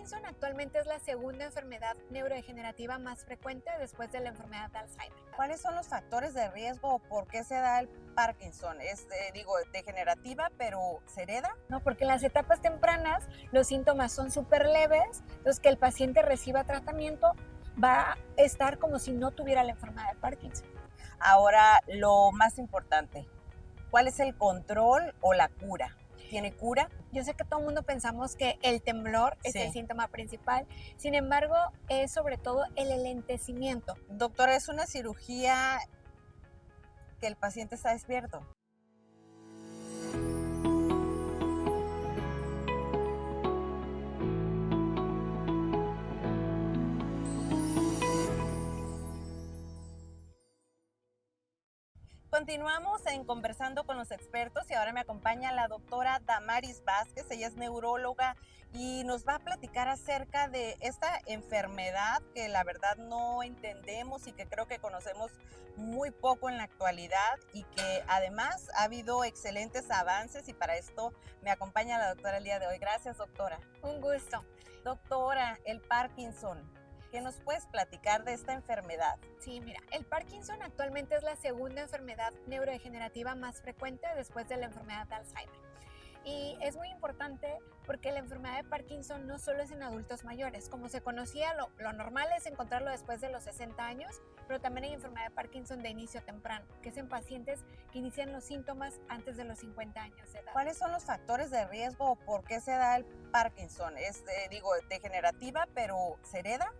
Parkinson actualmente es la segunda enfermedad neurodegenerativa más frecuente después de la enfermedad de Alzheimer. ¿Cuáles son los factores de riesgo o por qué se da el Parkinson? Es, degenerativa, pero ¿se hereda? ¿No? Porque en las etapas tempranas los síntomas son súper leves, entonces que el paciente reciba tratamiento va a estar como si no tuviera la enfermedad de Parkinson. Ahora, lo más importante, ¿cuál es el control o la cura? ¿Tiene cura? Yo sé que todo el mundo pensamos que el temblor es el Sí. síntoma principal, sin embargo es sobre todo el enlentecimiento. Doctora, ¿es una cirugía que el paciente está despierto? Continuamos en Conversando con los Expertos y ahora me acompaña la doctora Damaris Vázquez. Ella es neuróloga y nos va a platicar acerca de esta enfermedad que la verdad no entendemos y que creo que conocemos muy poco en la actualidad, y que además ha habido excelentes avances, y para esto me acompaña la doctora el día de hoy. Gracias, doctora. Un gusto. Doctora, el Parkinson, ¿qué nos puedes platicar de esta enfermedad? Sí, mira, el Parkinson actualmente es la segunda enfermedad neurodegenerativa más frecuente después de la enfermedad de Alzheimer. Y es muy importante porque la enfermedad de Parkinson no solo es en adultos mayores. Como se conocía, lo normal es encontrarlo después de los 60 años, pero también hay enfermedad de Parkinson de inicio temprano, que es en pacientes que inician los síntomas antes de los 50 años de edad. ¿Cuáles son los factores de riesgo o por qué se da el Parkinson? Es, degenerativa, pero ¿se hereda?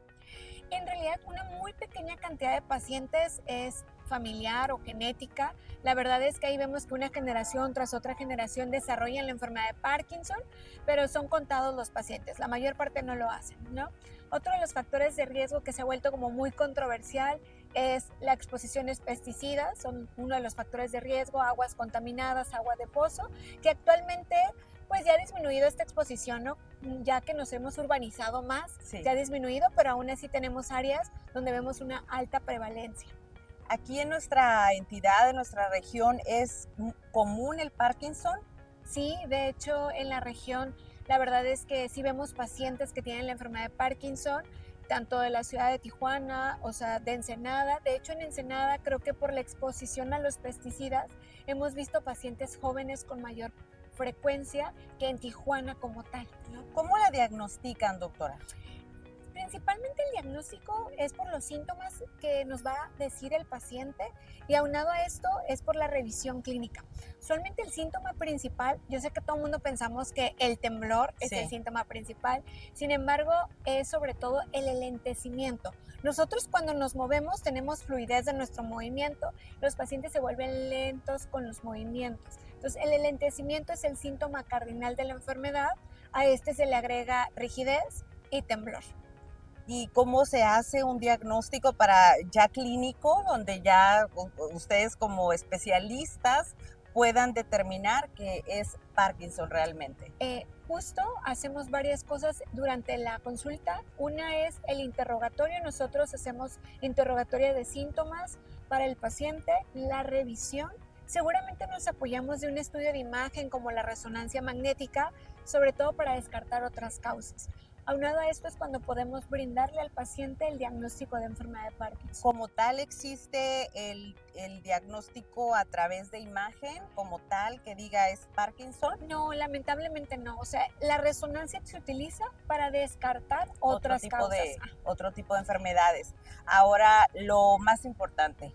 En realidad, una muy pequeña cantidad de pacientes es familiar o genética. La verdad es que ahí vemos que una generación tras otra generación desarrollan la enfermedad de Parkinson, pero son contados los pacientes. La mayor parte no lo hacen, ¿no? Otro de los factores de riesgo que se ha vuelto como muy controversial es la exposición a pesticidas. Son uno de los factores de riesgo, aguas contaminadas, agua de pozo, que actualmente pues ya ha disminuido esta exposición, ¿no? Ya que nos hemos urbanizado más, Sí. ya ha disminuido, pero aún así tenemos áreas donde vemos una alta prevalencia. Aquí en nuestra entidad, en nuestra región, ¿es común el Parkinson? Sí, de hecho en la región la verdad es que sí vemos pacientes que tienen la enfermedad de Parkinson, tanto de la ciudad de Tijuana, o sea, de Ensenada. De hecho en Ensenada creo que por la exposición a los pesticidas hemos visto pacientes jóvenes con mayor frecuencia que en Tijuana como tal, ¿no? ¿Cómo la diagnostican, doctora? Principalmente el diagnóstico es por los síntomas que nos va a decir el paciente, y aunado a esto es por la revisión clínica. Usualmente el síntoma principal, yo sé que todo el mundo pensamos que el temblor es Sí. el síntoma principal, sin embargo es sobre todo el enlentecimiento. Nosotros cuando nos movemos tenemos fluidez de nuestro movimiento, los pacientes se vuelven lentos con los movimientos. Entonces el enlentecimiento es el síntoma cardinal de la enfermedad, a este se le agrega rigidez y temblor. ¿Y cómo se hace un diagnóstico para ya clínico, donde ya ustedes como especialistas puedan determinar que es Parkinson realmente? Justo hacemos varias cosas durante la consulta. Una es el interrogatorio. Nosotros hacemos interrogatorio de síntomas para el paciente, la revisión. Seguramente nos apoyamos de un estudio de imagen como la resonancia magnética, sobre todo para descartar otras causas. Aunado a esto es cuando podemos brindarle al paciente el diagnóstico de enfermedad de Parkinson. Como tal, ¿existe el diagnóstico a través de imagen como tal que diga es Parkinson? No, lamentablemente no. O sea, la resonancia se utiliza para descartar otras causas. Otro tipo de enfermedades. Ahora, lo más importante,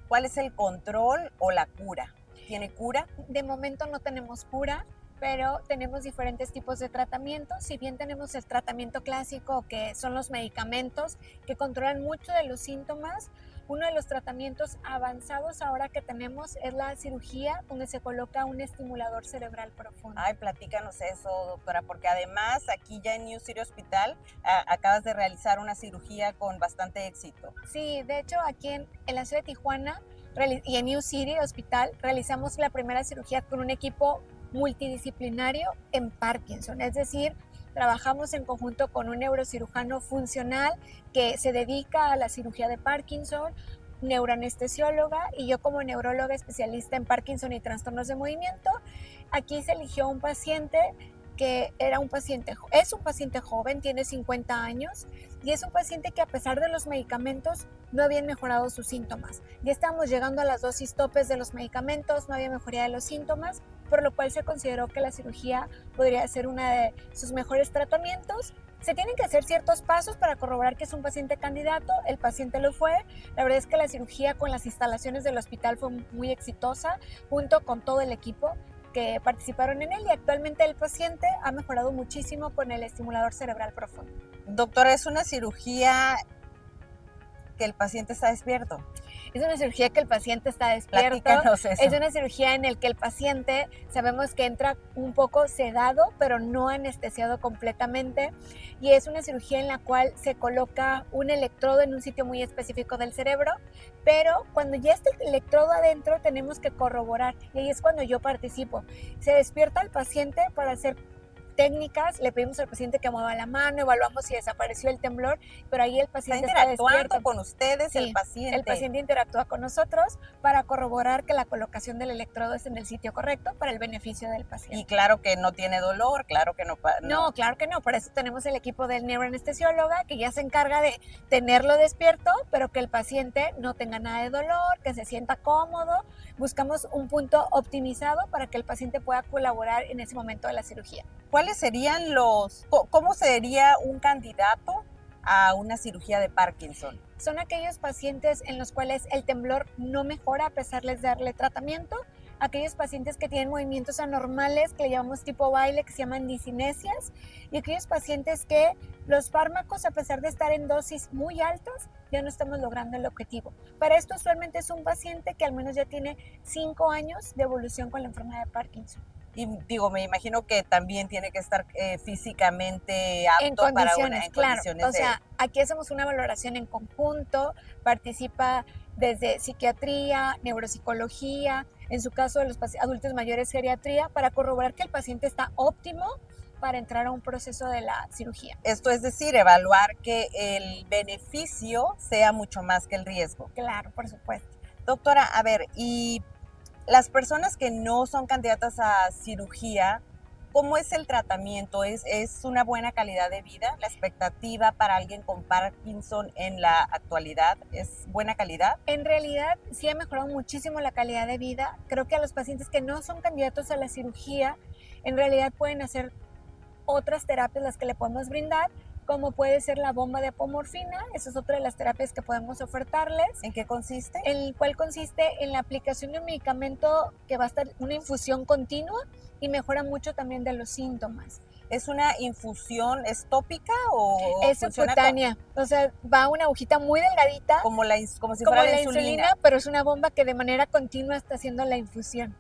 ¿cuál es el control o la cura? ¿Tiene cura? De momento no tenemos cura, pero tenemos diferentes tipos de tratamientos. Si bien tenemos el tratamiento clásico, que son los medicamentos que controlan mucho de los síntomas, uno de los tratamientos avanzados ahora que tenemos es la cirugía, donde se coloca un estimulador cerebral profundo. Ay, platícanos eso, doctora, porque además aquí ya en New City Hospital acabas de realizar una cirugía con bastante éxito. Sí, de hecho aquí en la ciudad de Tijuana y en New City Hospital realizamos la primera cirugía con un equipo multidisciplinario en Parkinson, es decir, trabajamos en conjunto con un neurocirujano funcional que se dedica a la cirugía de Parkinson, neuroanestesióloga, y yo como neuróloga especialista en Parkinson y trastornos de movimiento. Aquí se eligió un paciente que es un paciente joven, tiene 50 años y es un paciente que a pesar de los medicamentos no habían mejorado sus síntomas. Ya estábamos llegando a las dosis topes de los medicamentos, no había mejoría de los síntomas, por lo cual se consideró que la cirugía podría ser uno de sus mejores tratamientos. Se tienen que hacer ciertos pasos para corroborar que es un paciente candidato, el paciente lo fue. La verdad es que la cirugía con las instalaciones del hospital fue muy exitosa, junto con todo el equipo que participaron en él, y actualmente el paciente ha mejorado muchísimo con el estimulador cerebral profundo. Doctora, ¿es una cirugía que el paciente está despierto? Es una cirugía que el paciente está despierto. Platícanos eso. Es una cirugía en la que el paciente sabemos que entra un poco sedado, pero no anestesiado completamente. Y es una cirugía en la cual se coloca un electrodo en un sitio muy específico del cerebro, pero cuando ya está el electrodo adentro tenemos que corroborar, y ahí es cuando yo participo. Se despierta el paciente para hacer técnicas, le pedimos al paciente que mueva la mano, evaluamos si desapareció el temblor, pero ahí el paciente está interactuando con ustedes, sí, el paciente. El paciente interactúa con nosotros para corroborar que la colocación del electrodo es en el sitio correcto para el beneficio del paciente. Y claro que no tiene dolor, claro que no. No, claro que no, por eso tenemos el equipo del neuroanestesióloga que ya se encarga de tenerlo despierto, pero que el paciente no tenga nada de dolor, que se sienta cómodo. Buscamos un punto optimizado para que el paciente pueda colaborar en ese momento de la cirugía. ¿Cuáles serían cómo sería un candidato a una cirugía de Parkinson? Son aquellos pacientes en los cuales el temblor no mejora a pesar de darle tratamiento, aquellos pacientes que tienen movimientos anormales que le llamamos tipo baile, que se llaman discinesias, y aquellos pacientes que los fármacos, a pesar de estar en dosis muy altas, ya no estamos logrando el objetivo. Para esto usualmente es un paciente que al menos ya tiene 5 años de evolución con la enfermedad de Parkinson. Y digo, me imagino que también tiene que estar físicamente apto en condiciones. O sea, aquí hacemos una valoración en conjunto, participa desde psiquiatría, neuropsicología, en su caso de los adultos mayores, geriatría, para corroborar que el paciente está óptimo para entrar a un proceso de la cirugía. Esto es decir, evaluar que el beneficio sea mucho más que el riesgo. Claro, por supuesto. Doctora, a ver, y las personas que no son candidatas a cirugía, ¿cómo es el tratamiento? ¿Es una buena calidad de vida? ¿La expectativa para alguien con Parkinson en la actualidad es buena calidad? En realidad sí ha mejorado muchísimo la calidad de vida. Creo que a los pacientes que no son candidatos a la cirugía, en realidad pueden hacer otras terapias las que le podemos brindar, como puede ser la bomba de apomorfina. Esa es otra de las terapias que podemos ofertarles. ¿En qué consiste? El cual consiste en la aplicación de un medicamento que va a estar una infusión continua y mejora mucho también de los síntomas. ¿Es una infusión, es tópica o es subcutánea? O sea, va una agujita muy delgadita, como si fuera la insulina, pero es una bomba que de manera continua está haciendo la infusión.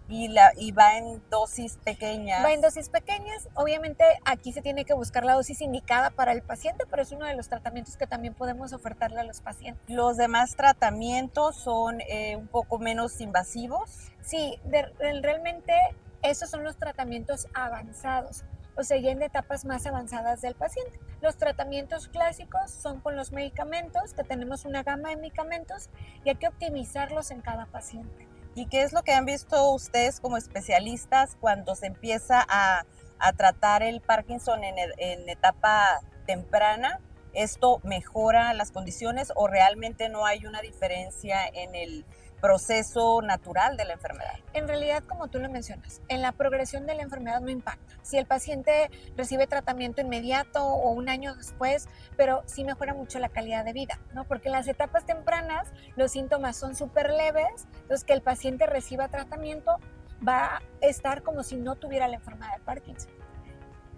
Y va en dosis pequeñas. Va en dosis pequeñas. Obviamente aquí se tiene que buscar la dosis indicada para el paciente, pero es uno de los tratamientos que también podemos ofertarle a los pacientes. ¿Los demás tratamientos son un poco menos invasivos? Sí, realmente esos son los tratamientos avanzados, o sea, ya en etapas más avanzadas del paciente. Los tratamientos clásicos son con los medicamentos, que tenemos una gama de medicamentos y hay que optimizarlos en cada paciente. ¿Y qué es lo que han visto ustedes como especialistas cuando se empieza a tratar el Parkinson en etapa temprana? ¿Esto mejora las condiciones o realmente no hay una diferencia en el proceso natural de la enfermedad? En realidad, como tú lo mencionas, en la progresión de la enfermedad no impacta. Si el paciente recibe tratamiento inmediato o un año después, pero sí mejora mucho la calidad de vida, ¿no? Porque en las etapas tempranas los síntomas son súper leves, entonces que el paciente reciba tratamiento va a estar como si no tuviera la enfermedad de Parkinson.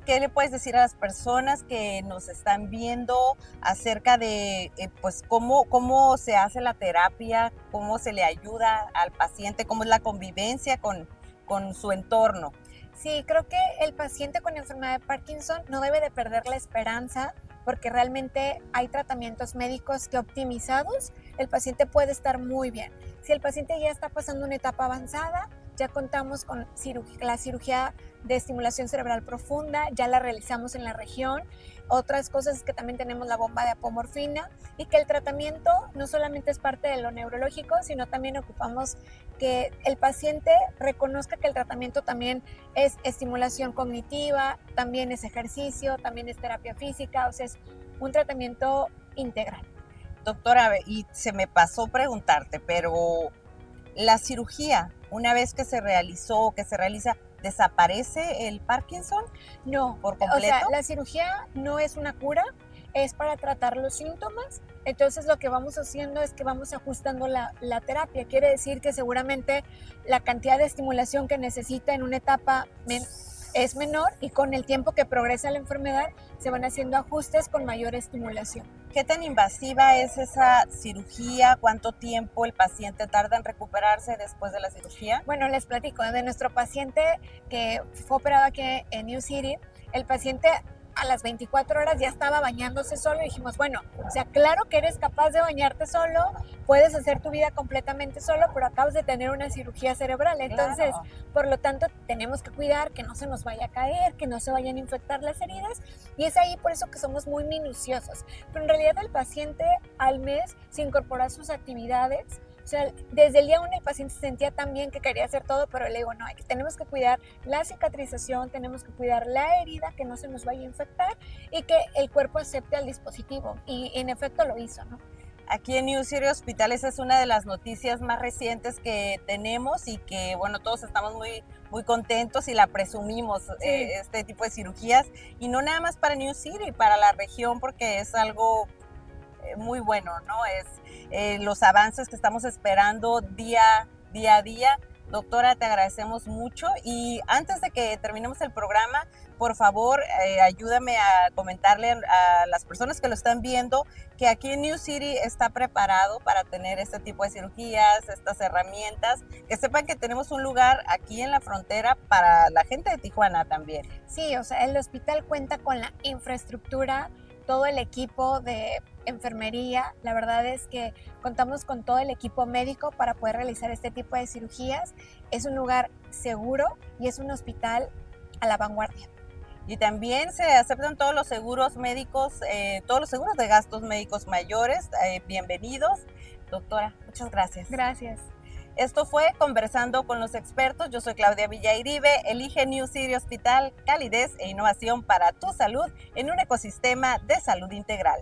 ¿Qué le puedes decir a las personas que nos están viendo acerca de pues cómo se hace la terapia, cómo se le ayuda al paciente, cómo es la convivencia con su entorno? Sí, creo que el paciente con enfermedad de Parkinson no debe de perder la esperanza, porque realmente hay tratamientos médicos que optimizados el paciente puede estar muy bien. Si el paciente ya está pasando una etapa avanzada, ya contamos con la cirugía de estimulación cerebral profunda, ya la realizamos en la región. Otras cosas es que también tenemos la bomba de apomorfina y que el tratamiento no solamente es parte de lo neurológico, sino también ocupamos que el paciente reconozca que el tratamiento también es estimulación cognitiva, también es ejercicio, también es terapia física, o sea, es un tratamiento integral. Doctora, y se me pasó preguntarte, pero la cirugía, una vez que se realizó, que se realiza, ¿desaparece el Parkinson? No, ¿Por o completo? sea, la cirugía no es una cura, es para tratar los síntomas. Entonces lo que vamos haciendo es que vamos ajustando la terapia. Quiere decir que seguramente la cantidad de estimulación que necesita en una etapa es menor y con el tiempo que progresa la enfermedad se van haciendo ajustes con mayor estimulación. ¿Qué tan invasiva es esa cirugía? ¿Cuánto tiempo el paciente tarda en recuperarse después de la cirugía? Bueno, les platico de nuestro paciente que fue operado aquí en New City. El paciente a las 24 horas ya estaba bañándose solo y dijimos, bueno, o sea, claro que eres capaz de bañarte solo, puedes hacer tu vida completamente solo, pero acabas de tener una cirugía cerebral. Entonces, Claro. por lo tanto, tenemos que cuidar que no se nos vaya a caer, que no se vayan a infectar las heridas. Y es ahí por eso que somos muy minuciosos. Pero en realidad el paciente al mes se incorpora a sus actividades. O sea, desde el día 1 el paciente se sentía tan bien que quería hacer todo, pero le digo, no, tenemos que cuidar la cicatrización, tenemos que cuidar la herida, que no se nos vaya a infectar y que el cuerpo acepte al dispositivo. Y en efecto lo hizo, ¿no? Aquí en New City Hospital esa es una de las noticias más recientes que tenemos y que, bueno, todos estamos muy contentos y la presumimos, Sí. este tipo de cirugías. Y no nada más para New City, para la región, porque es algo muy bueno, ¿no? Es los avances que estamos esperando día a día. Doctora, te agradecemos mucho y antes de que terminemos el programa, por favor, ayúdame a comentarle a las personas que lo están viendo que aquí en New City está preparado para tener este tipo de cirugías, estas herramientas, que sepan que tenemos un lugar aquí en la frontera para la gente de Tijuana también. Sí, o sea, el hospital cuenta con la infraestructura, todo el equipo de enfermería. La verdad es que contamos con todo el equipo médico para poder realizar este tipo de cirugías. Es un lugar seguro y es un hospital a la vanguardia. Y también se aceptan todos los seguros médicos, todos los seguros de gastos médicos mayores. Bienvenidos. Doctora, muchas gracias. Gracias. Esto fue Conversando con los Expertos. Yo soy Claudia Villairibe. Elige New City Hospital, calidez e innovación para tu salud en un ecosistema de salud integral.